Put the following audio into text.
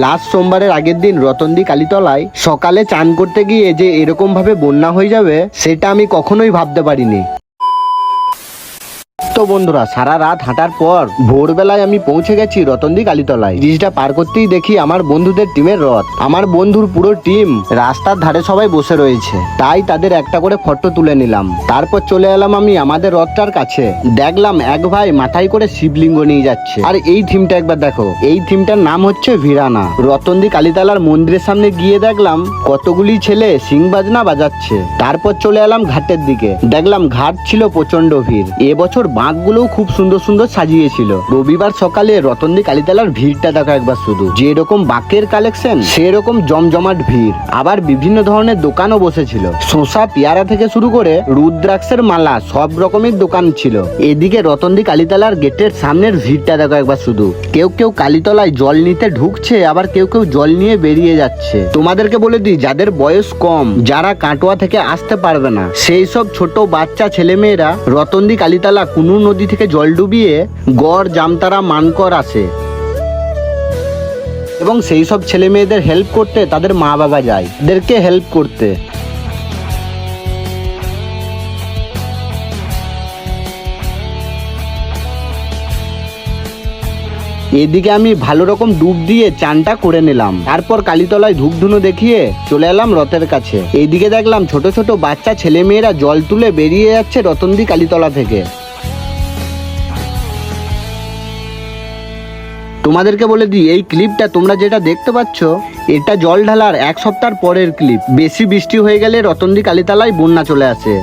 Last সোমবারের আগের দিন রতনদি কালীতলায় সকালে চান করতে গিয়ে যে এরকম ভাবে বন্যা হয়ে যাবে সেটা আমি কখনোই ভাবতে পারিনি। তো বন্ধুরা, সারা রাত হাঁটার পর ভোরবেলায় আমি পৌঁছে গেছি রতনদি কালীতলায়। ব্রিজটা পার করতেই দেখি আমার বন্ধুদের টিমের রথ। আমার বন্ধুর পুরো টিম রাস্তার ধারে সবাই বসে রয়েছে, তাই তাদের একটা করে ফটো তুলে নিলাম। তারপর চলে এলাম আমি আমাদের রথটার কাছে। দেখলাম এক ভাই মাথায় করে শিবলিঙ্গ নিয়ে যাচ্ছে। আর এই থিমটা একবার দেখো, এই থিমটার নাম হচ্ছে ভিরানা। রতনদি কালীতলার মন্দিরের সামনে গিয়ে দেখলাম কতগুলি ছেলে সিং বাজনা বাজাচ্ছে। তারপর চলে এলাম ঘাটের দিকে। দেখলাম ঘাট ছিল প্রচন্ড ভিড়। এবছর বাঁকগুলোও খুব সুন্দর সুন্দর সাজিয়েছিল। রবিবার সকালে রতনদি কালীতলার ভিড়টা দেখো একবার শুধু। যেরকম বাঁকের কালেকশন সেরকম জমজমাট ভিড়। আবার বিভিন্ন ধরনের দোকানও বসেছিল। শসা পেয়ারা থেকে শুরু করে রুদ্রাক্ষের মালা সব রকমের দোকান ছিল। এদিকে রতনদি কালীতলার গেটের সামনের ভিড়টা দেখো একবার শুধু। কেউ কেউ কালীতলায় জল নিতে ঢুকছে, আবার কেউ কেউ জল নিয়ে বেরিয়ে যাচ্ছে। তোমাদেরকে বলে দিই, যাদের বয়স কম, যারা কাটোয়া থেকে আসতে পারবে না, সেই সব ছোট বাচ্চা ছেলেমেয়েরা রতনদি কালীতলা কুনুর নদী থেকে জল ডুবিয়ে গড়, জামতারা, মানকর আসে এবং সেই সব ছেলে মেয়েদের হেল্প করতে তাদের মা বাবা যায়, এদেরকে হেল্প করতে। এদিকে আমি ভালো রকম ডুব দিয়ে চানটা করে নিলাম। তারপর কালীতলায় ধূপধুনো দেখিয়ে চলে এলাম রথের কাছে। এইদিকে দেখলাম ছোট ছোট বাচ্চা ছেলে মেয়েরা জল তুলে বেরিয়ে যাচ্ছে রতনদি কালীতলা থেকে। তোমাদেরকে বলে দিই, এই ক্লিপটা তোমরা যেটা দেখতে পাচ্ছ, এটা জল ঢালার এক সপ্তাহ পরের ক্লিপ। বেশি বৃষ্টি হয়ে গেলে রতনদি কালীতলায় বন্যা চলে আসে।